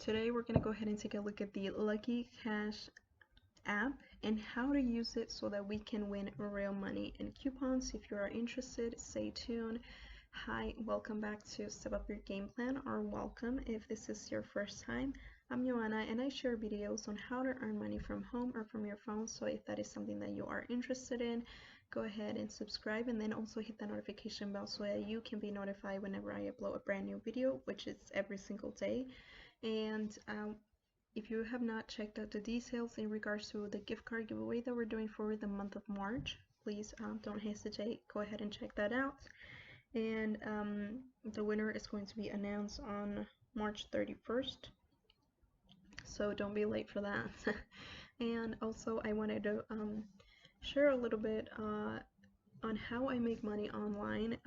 Today we're going to go ahead and take a look at the LuckyCash app and how to use it so that we can win real money and coupons. If you are interested, stay tuned. Hi, welcome back to Step Up Your Game Plan, or welcome if this is your first time. I'm Joanna and I share videos on how to earn money from home or from your phone. So if that is something that you are interested in, go ahead and subscribe, and then also hit the notification bell so that you can be notified whenever I upload a brand new video, which is every single day. And if you have not checked out the details in regards to the gift card giveaway that we're doing for the month of March, please don't hesitate, go ahead and check that out. And the winner is going to be announced on March 31st, so don't be late for that. And also I wanted to share a little bit on how I make money online.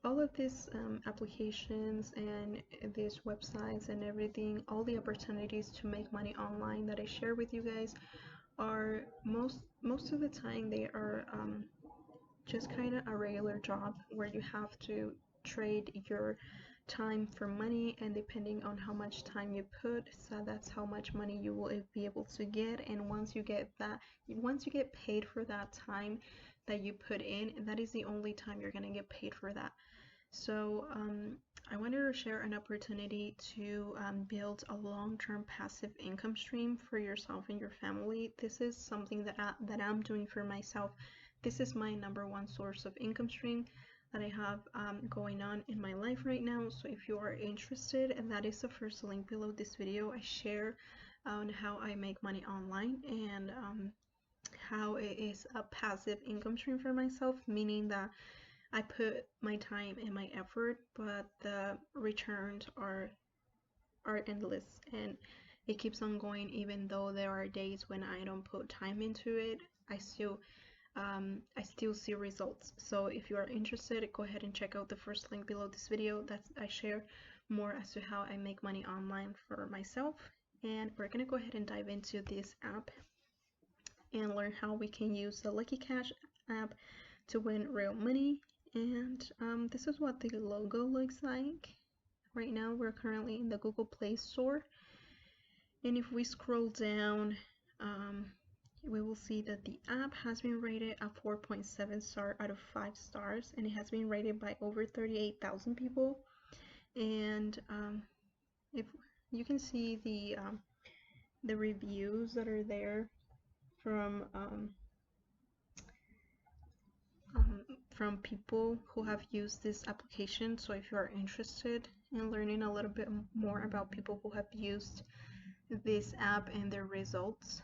All of these applications and these websites and everything, all the opportunities to make money online that I share with you guys are most of the time they are just kind of a regular job where you have to trade your time for money, and depending on how much time you put, so that's how much money you will be able to get. And once you get paid for that time that you put in, that is the only time you're gonna get paid for that. So I wanted to share an opportunity to build a long-term passive income stream for yourself and your family. This is something that I'm doing for myself. This is my #1 source of income stream that I have going on in my life right now. So if you are interested, and that is the first link below this video, I share on how I make money online and how it is a passive income stream for myself, meaning that I put my time and my effort, but the returns are endless, and it keeps on going. Even though there are days when I don't put time into it, I still see results. So if you are interested, go ahead and check out the first link below this video. I share more as to how I make money online for myself. And we're gonna go ahead and dive into this app and learn how we can use the LuckyCash app to win real money. And this is what the logo looks like. Right now we're currently in the Google Play Store, and if we scroll down, we will see that the app has been rated a 4.7 star out of 5 stars, and it has been rated by over 38,000 people. And if you can see the reviews that are there from people who have used this application. So if you are interested in learning a little bit more about people who have used this app and their results,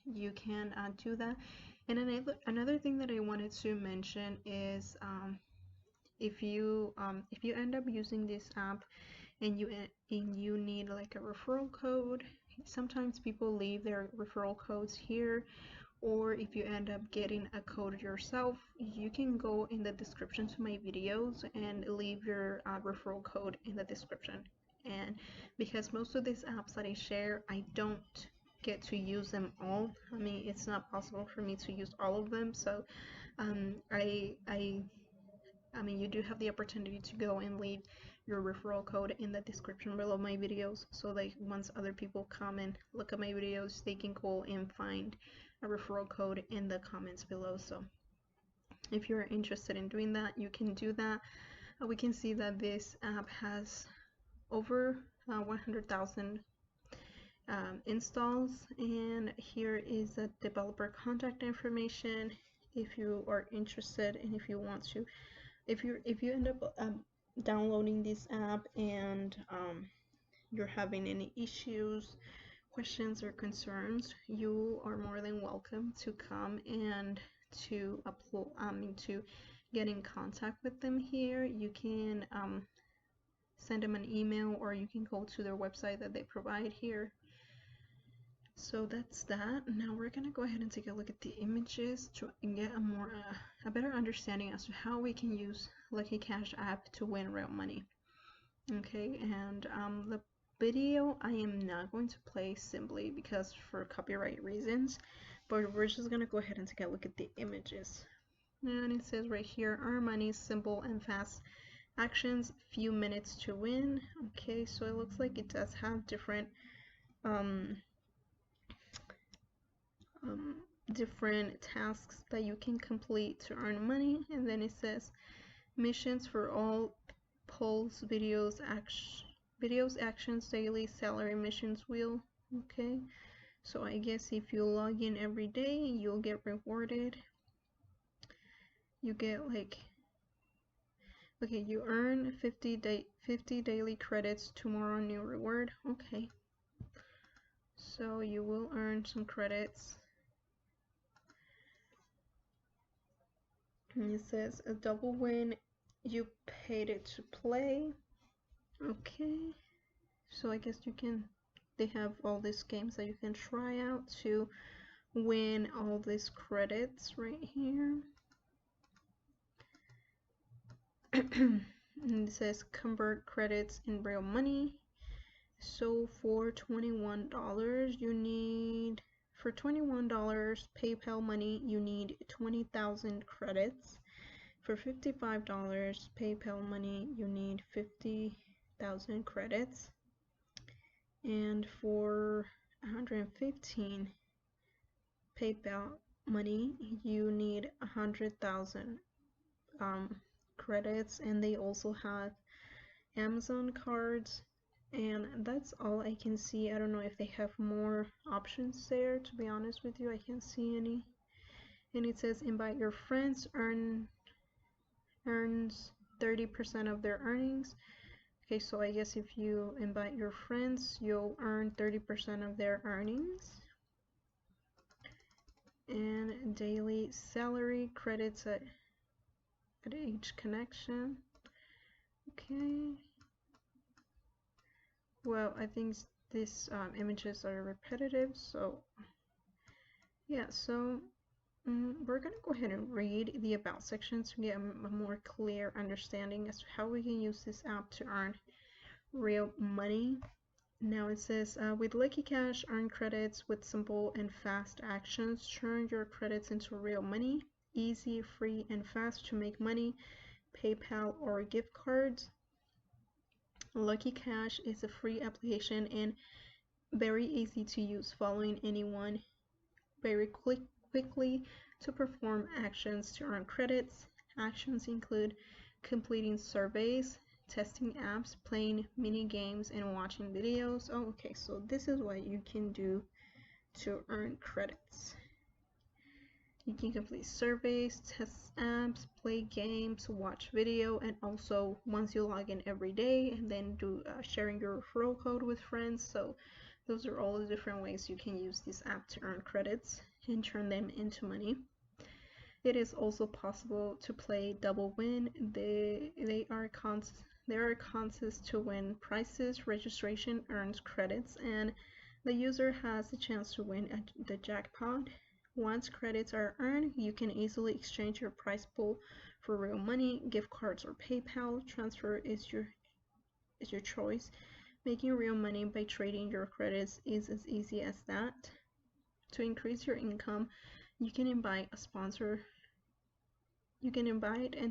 you can do that. And another thing that I wanted to mention is if you end up using this app and you need like a referral code, sometimes people leave their referral codes here, or if you end up getting a code yourself, you can go in the description to my videos and leave your referral code in the description. And because most of these apps that I share, I don't get to use them all. I mean, it's not possible for me to use all of them. So I mean, you do have the opportunity to go and leave your referral code in the description below my videos, so that once other people come and look at my videos, they can go and find a referral code in the comments below. So if you're interested in doing that, you can do that. We can see that this app has over 100,000 installs, and here is the developer contact information if you are interested, and if you want to, if you end up downloading this app and you're having any issues, questions, or concerns, you are more than welcome to come and to upload to get in contact with them here. You can send them an email, or you can go to their website that they provide here. So that's that. Now we're gonna go ahead and take a look at the images to get a better understanding as to how we can use LuckyCash app to win real money. Okay, and the video I am not going to play simply because for copyright reasons, but we're just gonna go ahead and take a look at the images. And it says right here, earn money simple and fast actions, few minutes to win. Okay, so it looks like it does have different um, um, different tasks that you can complete to earn money. And then it says missions for all polls, videos, actions, daily, salary, missions wheel. Okay, so I guess if you log in every day, you'll get rewarded. You get like, okay, you earn 50 daily credits tomorrow, new reward. Okay, so you will earn some credits. And it says a double win, you paid it to play. Okay, so I guess you can, they have all these games that you can try out to win all these credits right here. And it says convert credits in real money. So for $21 you need, for $21 PayPal money you need 20,000 credits. For $55 PayPal money you need 50,000 credits. And for 115 PayPal money you need 100,000 credits. And they also have Amazon cards, and that's all I can see. I don't know if they have more options there, to be honest with you. I can't see any. And it says invite your friends, earns 30% of their earnings. Okay, so I guess if you invite your friends, you'll earn 30% of their earnings. And daily salary credits at each connection. Okay. Well, I think these images are repetitive, so yeah, so we're gonna go ahead and read the about section to get a more clear understanding as to how we can use this app to earn real money. Now it says, with LuckyCash, earn credits with simple and fast actions. Turn your credits into real money. Easy, free, and fast to make money. PayPal or gift cards. LuckyCash is a free application and very easy to use, following anyone very quickly to perform actions to earn credits. Actions include completing surveys, testing apps, playing mini games, and watching videos. Oh, okay, so this is what you can do to earn credits. You can complete surveys, test apps, play games, watch video, and also once you log in every day, and then do sharing your referral code with friends. So those are all the different ways you can use this app to earn credits and turn them into money. It is also possible to play double win. There are contests to win prizes. Registration earns credits, and the user has the chance to win the jackpot. Once credits are earned, you can easily exchange your prize pool for real money, gift cards, or PayPal. Transfer is your choice. Making real money by trading your credits is as easy as that. To increase your income, you can invite and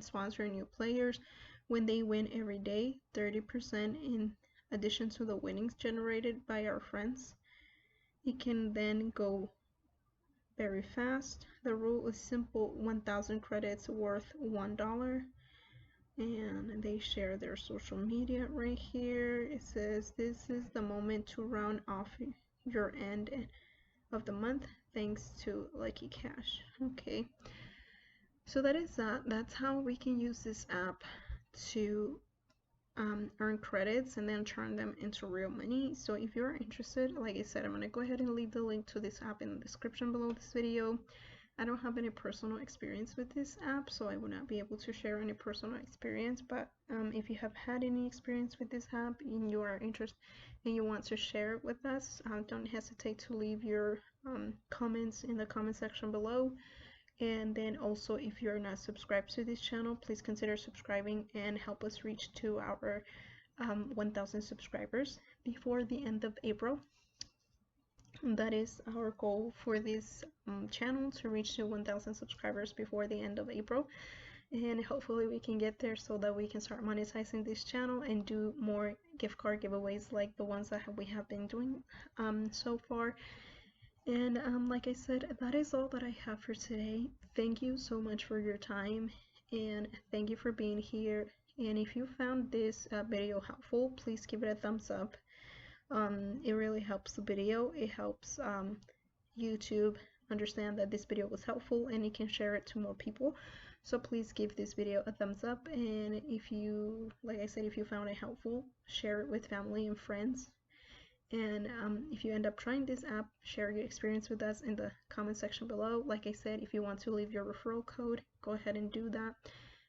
sponsor new players when they win every day, 30% in addition to the winnings generated by our friends. It can then go very fast. The rule is simple: 1,000 credits worth $1. And they share their social media right here. It says this is the moment to round off your end of the month thanks to LuckyCash. Okay, so that is that's how we can use this app to earn credits and then turn them into real money. So if you're interested, like I said, I'm going to go ahead and leave the link to this app in the description below this video. I don't have any personal experience with this app, so I will not be able to share any personal experience, but if you have had any experience with this app and you are interested and you want to share it with us, don't hesitate to leave your comments in the comment section below. And then also, if you're not subscribed to this channel, please consider subscribing and help us reach to our 1,000 subscribers before the end of April. That is our goal for this channel, to reach to 1,000 subscribers before the end of April. and hopefully we can get there so that we can start monetizing this channel and do more gift card giveaways like the ones that we have been doing so far. And like I said, that is all that I have for today. Thank you so much for your time, and thank you for being here. And if you found this video helpful, please give it a thumbs up. It really helps the video. It helps YouTube understand that this video was helpful, and it can share it to more people. So please give this video a thumbs up, and if you, like I said, if you found it helpful, share it with family and friends. And if you end up trying this app, share your experience with us in the comment section below. Like I said, if you want to leave your referral code, go ahead and do that.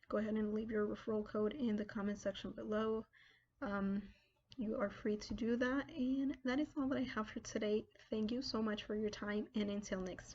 Go ahead and leave your referral code in the comment section below. You are free to do that. And that is all that I have for today. Thank you so much for your time, and until next time.